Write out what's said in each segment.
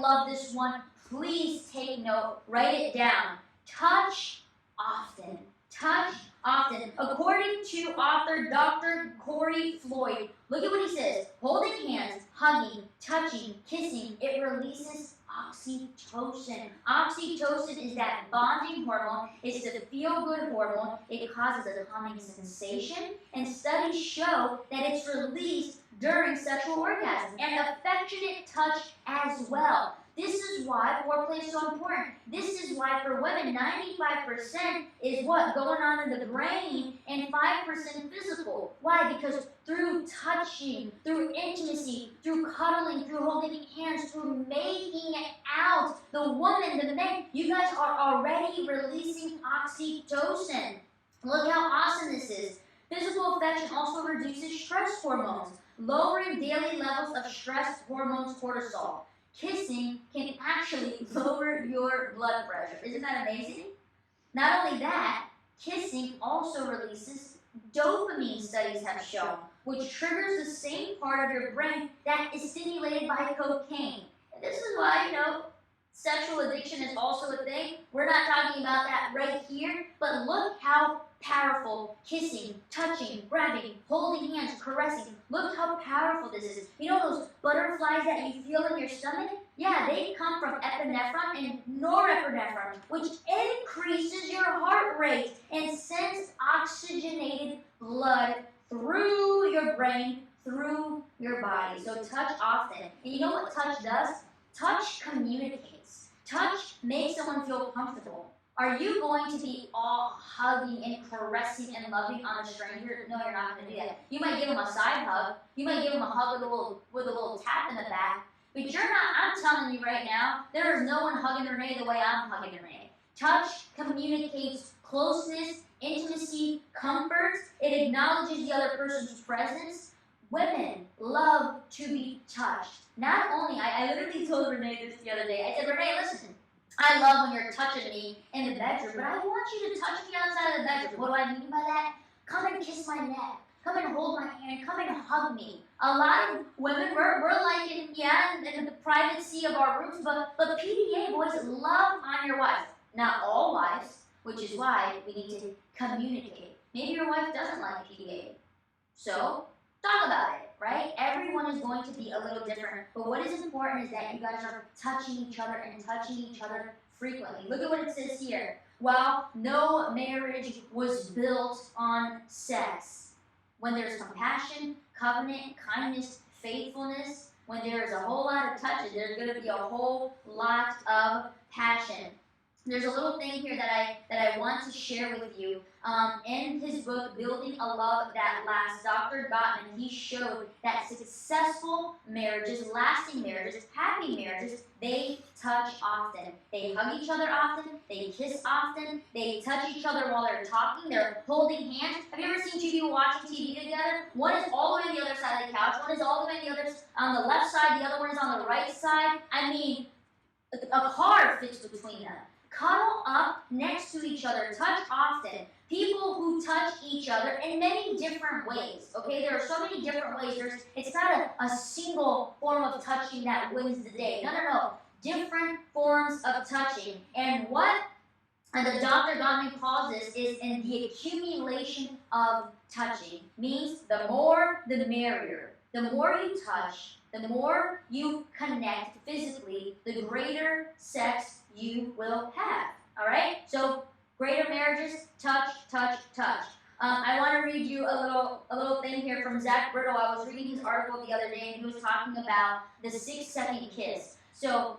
love this one. Please take note, write it down. Touch often. Touch often. According to author Dr. Corey Floyd, look at what he says. Holding hands, hugging, touching, kissing, it releases oxytocin. Oxytocin is that bonding hormone. It's the feel-good hormone. It causes a calming sensation, and studies show that it's released during sexual orgasm and affectionate touch as well. This is why foreplay is so important. This is why for women, 95% is what? Going on in the brain and 5% physical. Why? Because through touching, through intimacy, through cuddling, through holding hands, through making it out, the woman, the man, you guys are already releasing oxytocin. Look how awesome this is. Physical affection also reduces stress hormones, lowering daily levels of stress hormones cortisol. Kissing can actually lower your blood pressure. Isn't that amazing? Not only that, kissing also releases dopamine, studies have shown, which triggers the same part of your brain that is stimulated by cocaine. And this is why, sexual addiction is also a thing. We're not talking about that right here, but look how powerful kissing, touching, grabbing, holding hands, caressing. Look how powerful this is. You know those butterflies that you feel in your stomach? Yeah, they come from epinephrine and norepinephrine, which increases your heart rate and sends oxygenated blood through your brain, through your body. So touch often. And you know what touch does? Touch communicates. Touch makes someone feel comfortable. Are you going to be all hugging and caressing and loving on a stranger? No, you're not going to do that. You might give them a side hug. You might give them a hug with a little tap in the back. But you're not, I'm telling you right now, there is no one hugging Renee the way I'm hugging Renee. Touch communicates closeness, intimacy, comfort. It acknowledges the other person's presence. Women love to be touched. Not only, I literally told Renee this the other day. I said, Renee, listen. I love when you're touching me in the bedroom, but I want you to touch me outside of the bedroom. What do I mean by that? Come and kiss my neck. Come and hold my hand. Come and hug me. A lot of women, we're like in the privacy of our rooms, but PDA boys love on your wives. Not all wives, which is why we need to communicate. Maybe your wife doesn't like PDA. So, talk about it, right? Everyone is going to be a little different, but what is important is that you guys are touching each other and touching each other frequently. Look at what it says here. While no marriage was built on sex, when there's compassion, covenant, kindness, faithfulness, when there's a whole lot of touches, there's going to be a whole lot of passion. There's a little thing here that I want to share with you. In his book, Building a Love That Lasts, Dr. Gottman, he showed that successful marriages, lasting marriages, happy marriages, they touch often. They hug each other often. They kiss often. They touch each other while they're talking. They're holding hands. Have you ever seen two people watching TV together? One is all the way on the other side of the couch. One is all the way on the left side. The other one is on the right side. I mean, a car fits between them. Cuddle up next to each other, touch often. People who touch each other in many different ways, okay? There are so many different ways. It's not a single form of touching that wins the day. No. Different forms of touching. And what the Dr. Gottman calls this is in the accumulation of touching. Means the more, the merrier. The more you touch, the more you connect physically, the greater sex you will have. All right? So, greater marriages, touch, touch, touch. I want to read you a little thing here from Zach Brittle. I was reading his article the other day, and he was talking about the 6-second kiss. So,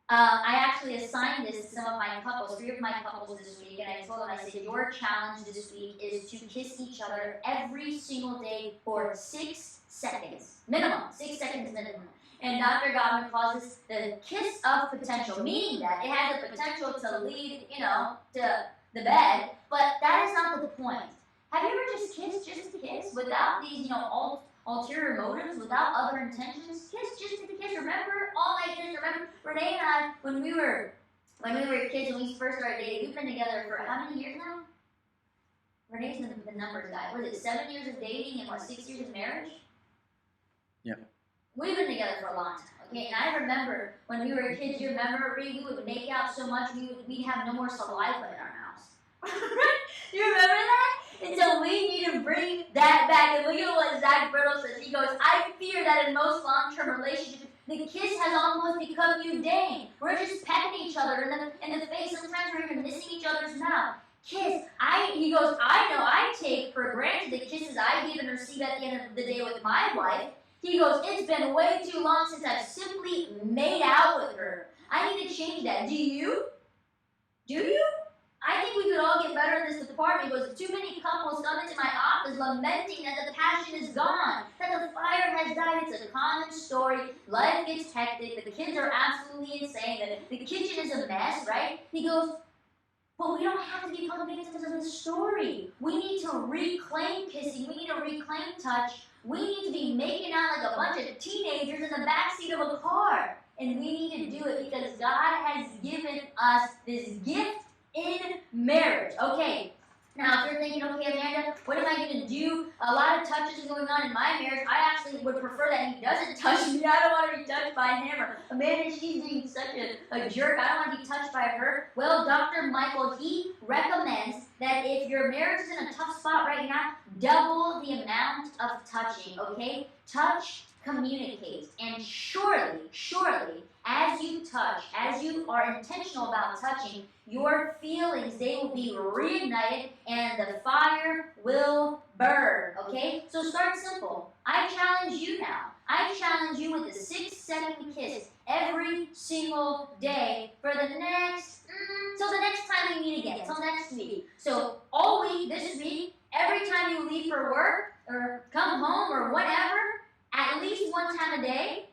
I actually assigned this to some of my couples, 3 of my couples this week, and I told them, I said, your challenge this week is to kiss each other every single day for 6 seconds. Minimum. 6 seconds minimum. And Dr. Gottman calls this the kiss of potential, meaning that it has the potential to lead, to the bed, but that is not the point. Have you ever just kissed just to kiss without these, ulterior motives, without other intentions? Kiss just to kiss. Remember all my kids? Remember Renee and I, when we were kids, when we first started dating, we've been together for how many years now? Renee's the numbers guy. Was it 7 years of dating and 6 years of marriage? Yeah. We've been together for a long time, Okay, and I remember when we were kids, you remember, we would make out so much we'd have no more saliva in our mouths. Do you remember that? And so we need to bring that back. And look at what Zach Brittle says. He goes, I fear that in most long-term relationships, the kiss has almost become mundane. We're just pecking each other in the face. Sometimes we're even missing each other's mouth. Kiss. He goes, I know I take for granted the kisses I give and receive at the end of the day with my wife. He goes, it's been way too long since I've simply made out with her. I need to change that. Do you? Do you? I think we could all get better in this department. He goes, too many couples come into my office lamenting that the passion is gone, that the fire has died. It's a common story. Life gets hectic. The kids are absolutely insane. The kitchen is a mess, right? He goes, but we don't have to become victims of this story. We need to reclaim kissing. We need to reclaim touch. We need to be making out like a bunch of teenagers in the backseat of a car. And we need to do it because God has given us this gift in marriage. Okay, now if you're thinking, okay, Amanda, what am I going to do? A lot of touches going on in my marriage. I actually would prefer that he doesn't touch me. I don't want to be touched by him. Or Amanda, she's being such a jerk. I don't want to be touched by her. Well, Dr. Michael, he recommends that if your marriage is in a tough spot right now, double the amount of touching, okay? Touch communicates. And surely, as you touch, as you are intentional about touching, your feelings, they will be reignited and the fire will burn, okay? So start simple. I challenge you now. I challenge you with a 6-second kiss every single day for the next, till the next time we meet again, till next week. So all week, this week, every time you leave for work or come home or whatever, at least one time a day,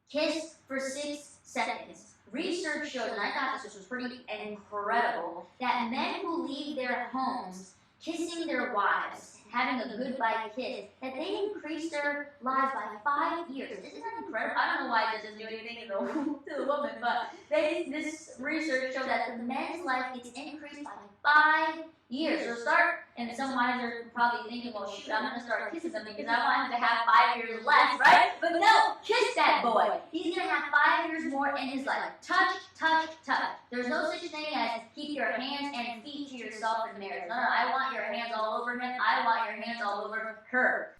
kiss for 6 seconds. Research shows, and I thought this was pretty incredible, that men who leave their homes kissing their wives, having a goodbye kiss, that they increase their lives by 5 years. Isn't that incredible? I don't know why it doesn't do anything to the woman, but this research showed that the men's life gets increased by 5 years. So start, and some wives are probably thinking, well, shoot, I'm going to start kissing them because I want him to have 5 years less, right? But no, kiss that boy. He's going to have 5 years more in his life. Touch, touch, touch. There's no such thing as keep your hands and feet to yourself in marriage. No, I want your hands all over him. I want your hands all over her.